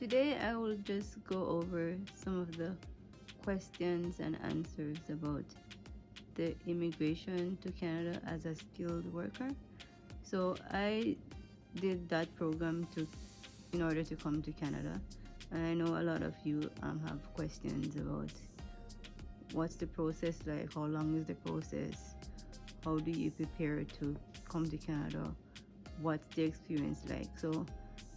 today I will just go over some of the questions and answers about the immigration to Canada as a skilled worker. So I did that program in order to come to Canada, and I know a lot of you have questions about what's the process like, how long is the process, how do you prepare to come to Canada, what's the experience like. So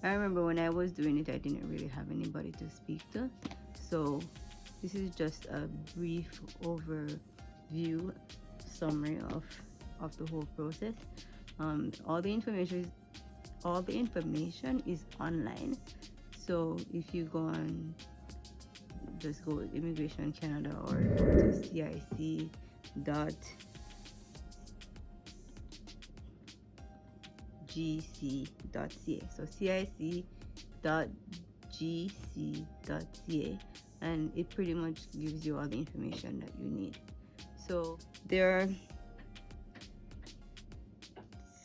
I remember when I was doing it, I didn't really have anybody to speak to. So this is just a brief overview summary of the whole process. All the information is online. So if you go on, just go to Immigration Canada or go to cic.gc.ca. So cic.gc.ca, and it pretty much gives you all the information that you need. So there are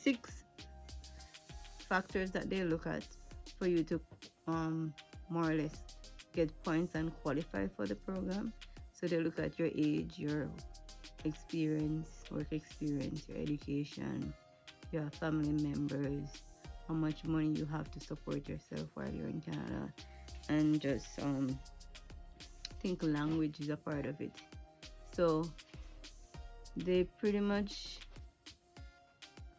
6 factors that they look at for you to more or less get points and qualify for the program. So they look at your age, your experience, work experience, your education, your family members, how much money you have to support yourself while you're in Canada, and just I think language is a part of it. So they pretty much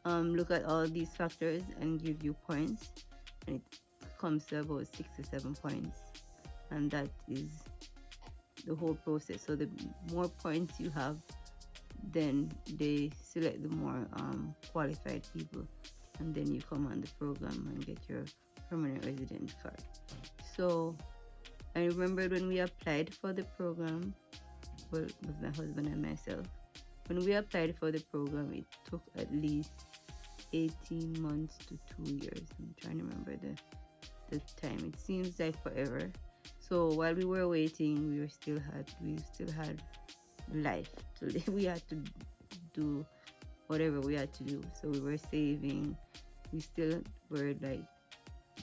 look at all these factors and give you points, and it comes to about 6 to 7 points, and that is the whole process. So the more points you have, then they select the more qualified people, and then you come on the program and get your permanent resident card. So I remember when we applied for the program, well, with my husband and myself, when we applied for the program, it took at least 18 months to 2 years. I'm trying to remember the time. It seems like forever. So while we were waiting, we still had life to live. We had to do whatever we had to do. So we were saving. We still were like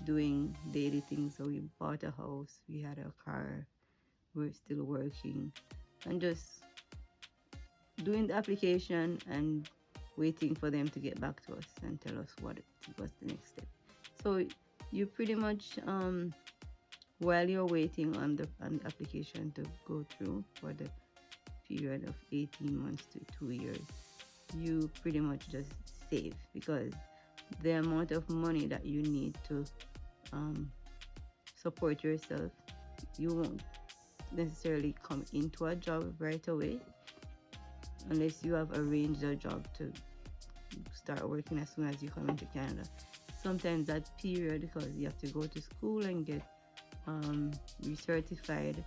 doing daily things. So we bought a house. We had a car. We were still working, and just doing the application and waiting for them to get back to us and tell us what's the next step. So you pretty much while you're waiting on the application to go through for the period of 18 months to 2 years, you pretty much just save, because the amount of money that you need to support yourself, you won't necessarily come into a job right away unless you have arranged a job to start working as soon as you come into Canada. Sometimes that period, because you have to go to school and get recertified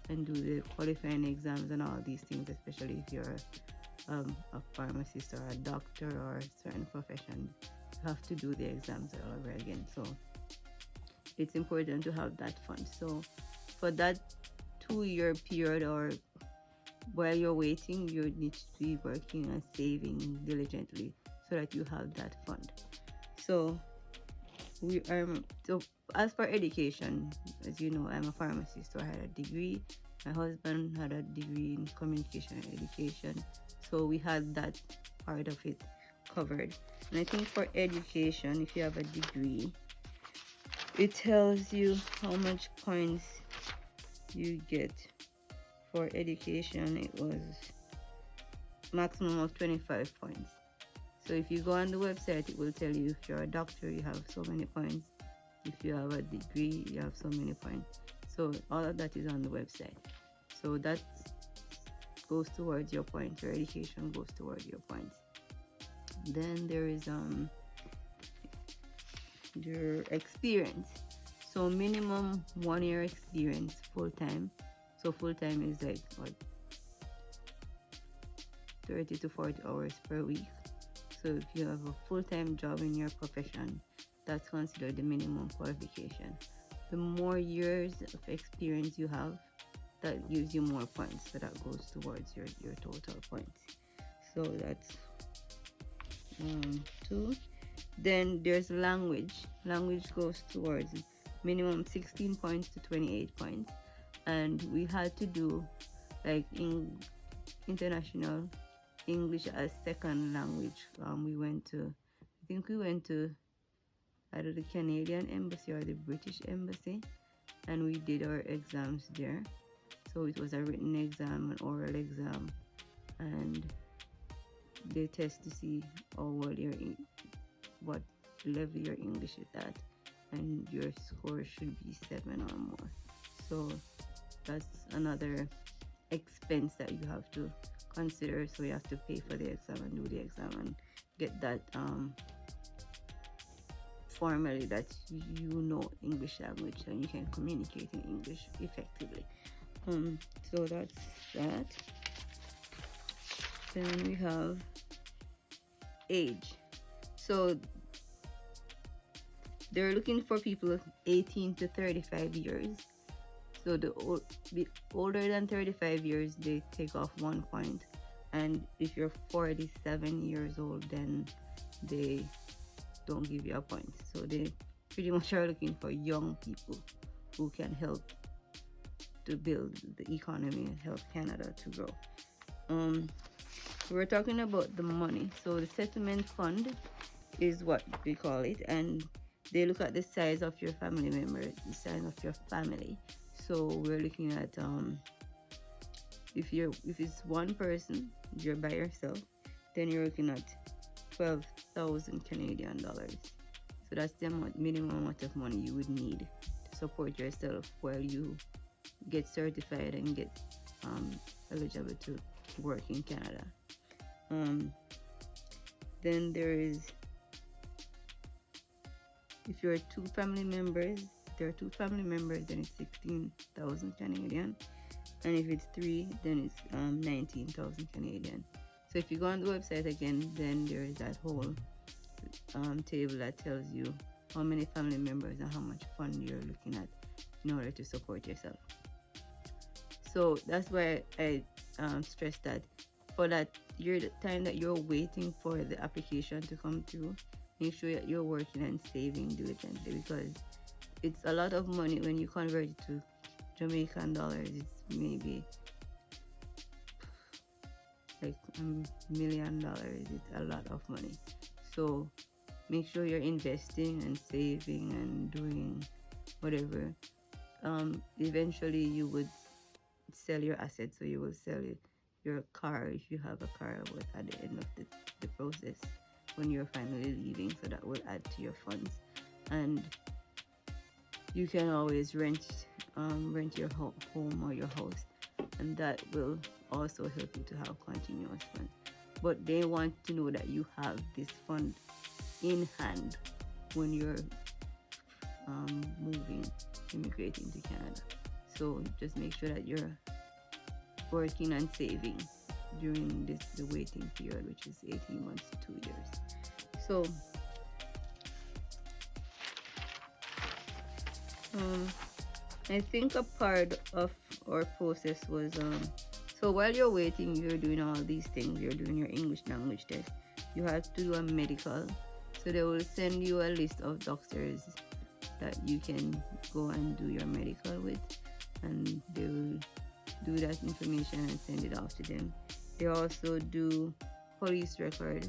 and do the qualifying exams and all these things, especially if you're a pharmacist or a doctor or a certain profession, you have to do the exams all over again. So it's important to have that fund. So for that 2-year period, or while you're waiting, you need to be working and saving diligently so that you have that fund. So as for education, as you know, I'm a pharmacist, so I had a degree. My husband had a degree in communication and education, so we had that part of it covered. And I think for education, if you have a degree, it tells you how much points you get. For education, it was maximum of 25 points. So if you go on the website, it will tell you if you're a doctor, you have so many points. If you have a degree, you have so many points. So all of that is on the website. So that goes towards your points. Your education goes towards your points. Then there is your experience. So minimum 1 year experience full-time. So full-time is like what, 30 to 40 hours per week. So if you have a full-time job in your profession, that's considered the minimum qualification. The more years of experience you have, that gives you more points. So that goes towards your total points. So that's 2. Then there's language. Language goes towards minimum 16 points to 28 points, and we had to do like in international English as second language. We went to, I think we went to either the Canadian embassy or the British embassy, and we did our exams there. So it was a written exam, an oral exam, and they test to see what level your English is at, and your score should be 7 or more. So that's another expense that you have to consider. So you have to pay for the exam and do the exam and get that formally that you know English language and you can communicate in English effectively. So that's that. Then we have age. So they're looking for people 18 to 35 years. So the older than 35 years, they take off 1 point. And if you're 47 years old, then they don't give you a point. So they pretty much are looking for young people who can help to build the economy and help Canada to grow. We're talking about the money. So the settlement fund is what we call it, and they look at the size of your family member, the size of your family. So we're looking at if it's one person, you're by yourself, then you're looking at 12,000 Canadian dollars. So that's the minimum amount of money you would need to support yourself while you get certified and get eligible to work in Canada. Then there is, if you're two family members, there are 2 family members, then it's 16,000 Canadian, and if it's 3, then it's 19,000 Canadian. So if you go on the website again, then there is that whole table that tells you how many family members and how much fund you're looking at in order to support yourself. So that's why I stress that for that time that you're waiting for the application to come through, make sure that you're working and saving diligently, because it's a lot of money when you convert it to Jamaican dollars. It's maybe like $1 million. It's a lot of money. So make sure you're investing and saving and doing whatever. Eventually you would sell your assets, so you will sell your car if you have a car at the end of the process when you're finally leaving, so that will add to your funds. And you can always rent your home or your house, and that will also help you to have continuous funds. But they want to know that you have this fund in hand when you're immigrating to Canada. So just make sure that you're working and saving during the waiting period, which is 18 months to 2 years. So I think a part of our process was so while you're waiting, you're doing all these things, you're doing your English language test, you have to do a medical. So they will send you a list of doctors that you can go and do your medical with, and they will do that information and send it off to them. They also do police record,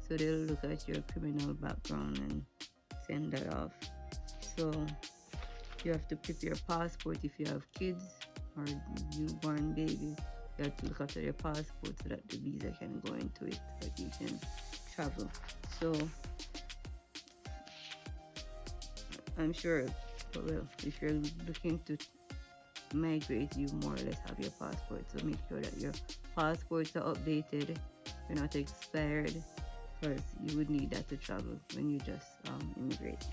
so they'll look at your criminal background and send that off. So you have to prepare your passport if you have kids or newborn babies. You have to look after your passport so that the visa can go into it, so that you can travel. So I'm sure, well, if you're looking to migrate, you more or less have your passport. So make sure that your passports are updated, they're not expired, because you would need that to travel when you just immigrate.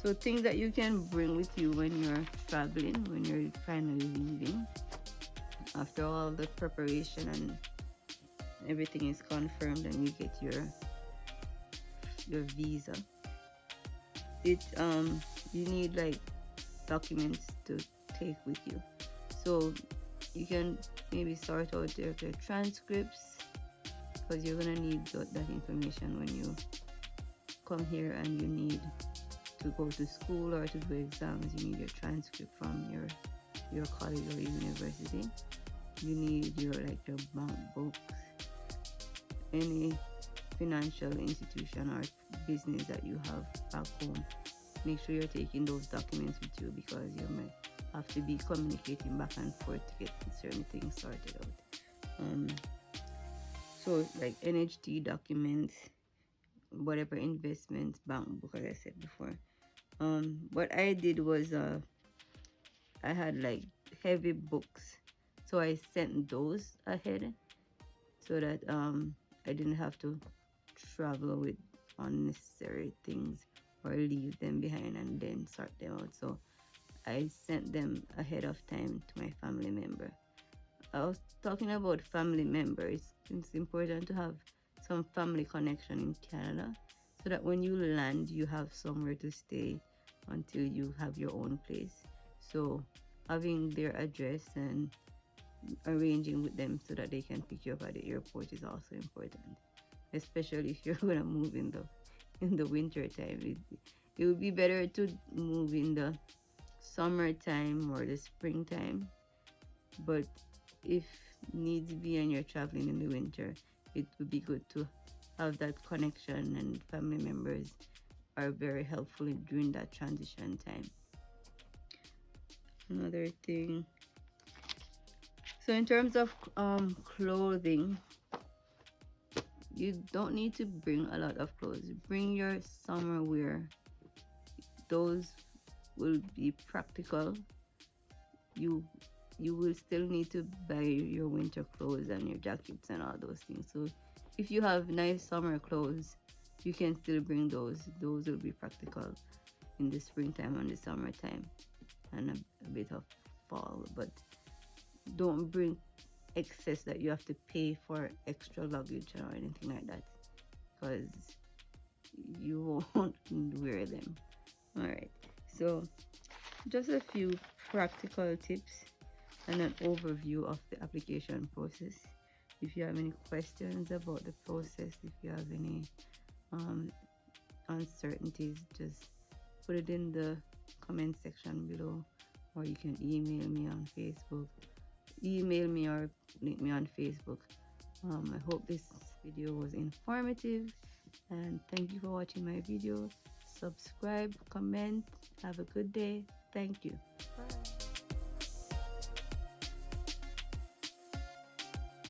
So things that you can bring with you when you're traveling, when you're finally leaving, after all the preparation and everything is confirmed and you get your visa, you need like documents to take with you. So you can maybe sort out your transcripts, because you're gonna need that information when you come here and you need to go to school or to do exams, you need your transcript from your college or university. You need your bank books, any financial institution or business that you have back home. Make sure you're taking those documents with you, because you might have to be communicating back and forth to get certain things sorted out. So like NHT documents, whatever investments, bank book, as I said before. What I did was I had like heavy books, so I sent those ahead so that I didn't have to travel with unnecessary things or leave them behind and then sort them out. So I sent them ahead of time to my family member. I was talking about family members. It's important to have some family connection in Canada, so that when you land, you have somewhere to stay until you have your own place. So having their address and arranging with them so that they can pick you up at the airport is also important, especially if you're gonna move in the winter time. It would be better to move in the summertime or the springtime, but if needs be and you're traveling in the winter, it would be good to have that connection, and family members are very helpful during that transition time. Another thing, so in terms of clothing, you don't need to bring a lot of clothes. Bring your summer wear. Those will be practical. You will still need to buy your winter clothes and your jackets and all those things. So if you have nice summer clothes, you can still bring those. Those will be practical in the springtime and the summertime and a bit of fall. But don't bring excess that you have to pay for extra luggage or anything like that, because you won't wear them. All right, so just a few practical tips and an overview of the application process. If you have any questions about the process, if you have any uncertainties, just put it in the comment section below, or you can email me on Facebook. Email me or link me on Facebook. I hope this video was informative, and thank you for watching my video. Subscribe, comment. Have a good day. Thank you. Bye.